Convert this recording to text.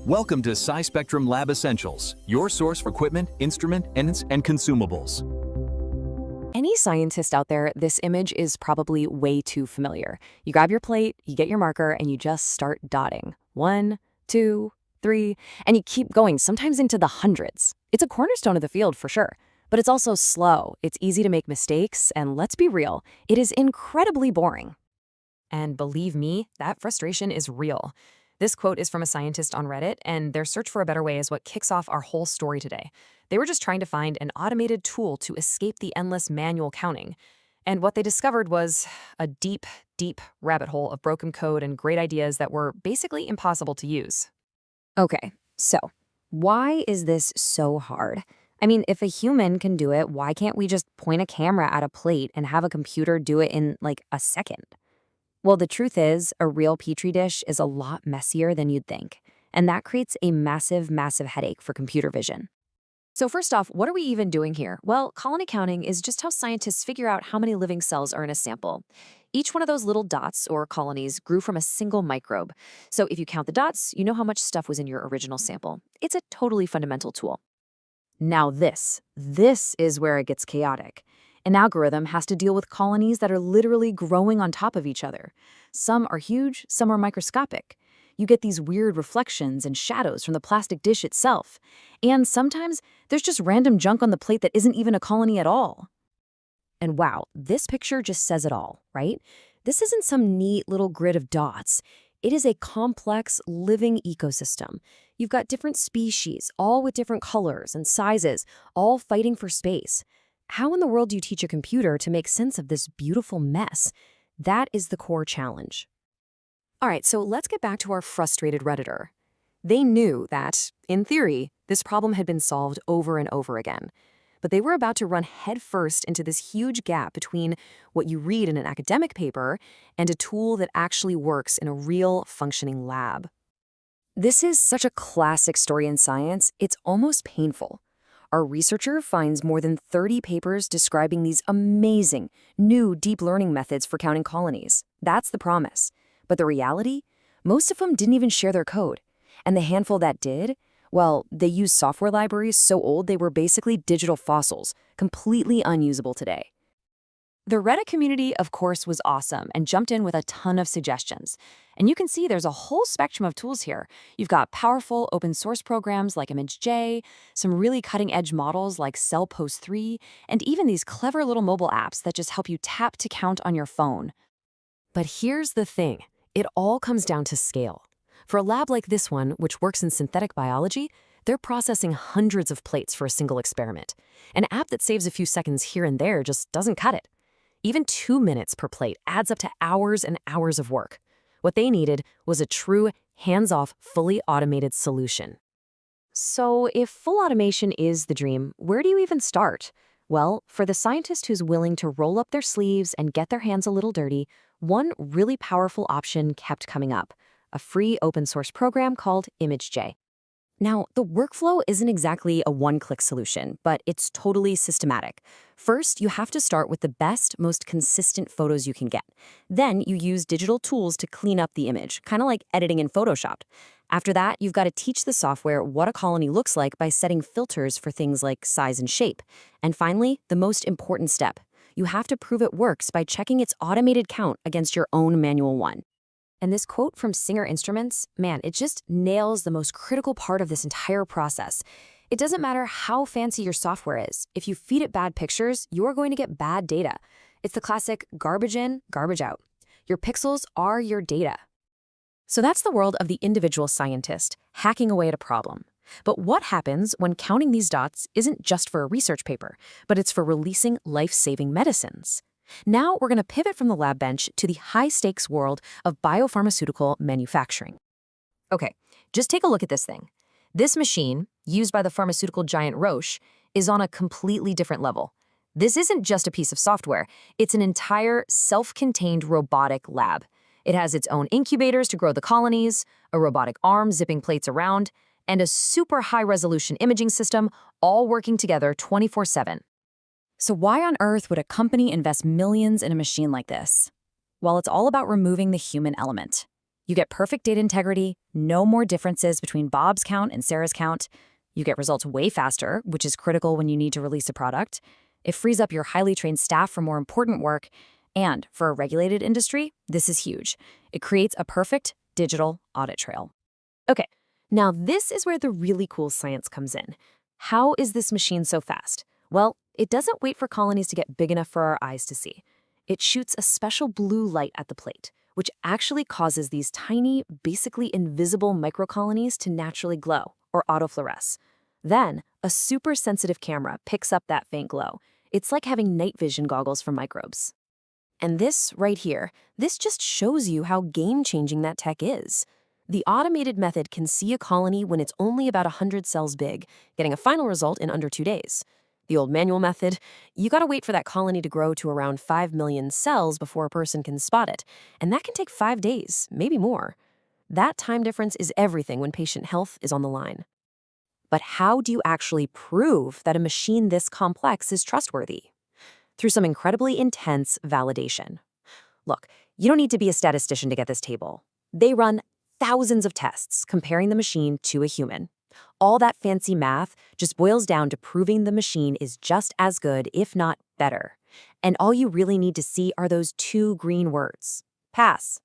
Welcome to Scispectrum Lab Essentials, your source for equipment, instrument, and consumables. Any scientist out there, this image is probably way too familiar. You grab your plate, you get your marker, and you just start dotting. 1, 2, 3, and you keep going, sometimes into the hundreds. It's a cornerstone of the field for sure, but it's also slow, it's easy to make mistakes, and let's be real, it is incredibly boring. And believe me, that frustration is real. This quote is from a scientist on Reddit, and their search for a better way is what kicks off our whole story today. They were just trying to find an automated tool to escape the endless manual counting. And what they discovered was a deep, deep rabbit hole of broken code and great ideas that were basically impossible to use. Okay, so why is this so hard? I mean, if a human can do it, why can't we just point a camera at a plate and have a computer do it in like a second? Well, the truth is, a real Petri dish is a lot messier than you'd think, and that creates a massive, massive headache for computer vision. So first off, what are we even doing here? Well, colony counting is just how scientists figure out how many living cells are in a sample. Each one of those little dots, or colonies, grew from a single microbe. So if you count the dots, you know how much stuff was in your original sample. It's a totally fundamental tool. Now this is where it gets chaotic. An algorithm has to deal with colonies that are literally growing on top of each other. Some are huge, some are microscopic. You get these weird reflections and shadows from the plastic dish itself. And sometimes there's just random junk on the plate that isn't even a colony at all. And wow, this picture just says it all, right? This isn't some neat little grid of dots. It is a complex, living ecosystem. You've got different species, all with different colors and sizes, all fighting for space. How in the world do you teach a computer to make sense of this beautiful mess? That is the core challenge. All right, so let's get back to our frustrated Redditor. They knew that, in theory, this problem had been solved over and over again. But they were about to run headfirst into this huge gap between what you read in an academic paper and a tool that actually works in a real, functioning lab. This is such a classic story in science, it's almost painful. Our researcher finds more than 30 papers describing these amazing, new deep learning methods for counting colonies. That's the promise. But the reality? Most of them didn't even share their code. And the handful that did, well, they used software libraries so old they were basically digital fossils, completely unusable today. The Reddit community, of course, was awesome and jumped in with a ton of suggestions. And you can see there's a whole spectrum of tools here. You've got powerful open source programs like ImageJ, some really cutting-edge models like CellPose3, and even these clever little mobile apps that just help you tap to count on your phone. But here's the thing. It all comes down to scale. For a lab like this one, which works in synthetic biology, they're processing hundreds of plates for a single experiment. An app that saves a few seconds here and there just doesn't cut it. Even 2 minutes per plate adds up to hours and hours of work. What they needed was a true, hands-off, fully automated solution. So if full automation is the dream, where do you even start? Well, for the scientist who's willing to roll up their sleeves and get their hands a little dirty, one really powerful option kept coming up: a free open source program called ImageJ. Now, the workflow isn't exactly a one-click solution, but it's totally systematic. First, you have to start with the best, most consistent photos you can get. Then you use digital tools to clean up the image, kind of like editing in Photoshop. After that, you've got to teach the software what a colony looks like by setting filters for things like size and shape. And finally, the most important step: you have to prove it works by checking its automated count against your own manual one. And this quote from Singer Instruments, man, it just nails the most critical part of this entire process. It doesn't matter how fancy your software is. If you feed it bad pictures, you're going to get bad data. It's the classic garbage in, garbage out. Your pixels are your data. So that's the world of the individual scientist, hacking away at a problem. But what happens when counting these dots isn't just for a research paper, but it's for releasing life-saving medicines? Now we're going to pivot from the lab bench to the high-stakes world of biopharmaceutical manufacturing. Okay, just take a look at this thing. This machine, used by the pharmaceutical giant Roche, is on a completely different level. This isn't just a piece of software. It's an entire self-contained robotic lab. It has its own incubators to grow the colonies, a robotic arm zipping plates around, and a super high-resolution imaging system, all working together 24/7. So why on earth would a company invest millions in a machine like this? Well, it's all about removing the human element. You get perfect data integrity, no more differences between Bob's count and Sarah's count. You get results way faster, which is critical when you need to release a product. It frees up your highly trained staff for more important work. And for a regulated industry, this is huge. It creates a perfect digital audit trail. Okay, now this is where the really cool science comes in. How is this machine so fast? Well, it doesn't wait for colonies to get big enough for our eyes to see. It shoots a special blue light at the plate, which actually causes these tiny, basically invisible microcolonies to naturally glow, or autofluoresce. Then, a super sensitive camera picks up that faint glow. It's like having night vision goggles for microbes. And this right here, this just shows you how game-changing that tech is. The automated method can see a colony when it's only about 100 cells big, getting a final result in under 2 days. The old manual method, you gotta wait for that colony to grow to around 5 million cells before a person can spot it, and that can take 5 days, maybe more. That time difference is everything when patient health is on the line. But how do you actually prove that a machine this complex is trustworthy? Through some incredibly intense validation. Look, you don't need to be a statistician to get this table. They run thousands of tests comparing the machine to a human. All that fancy math just boils down to proving the machine is just as good, if not better. And all you really need to see are those 2 green words: pass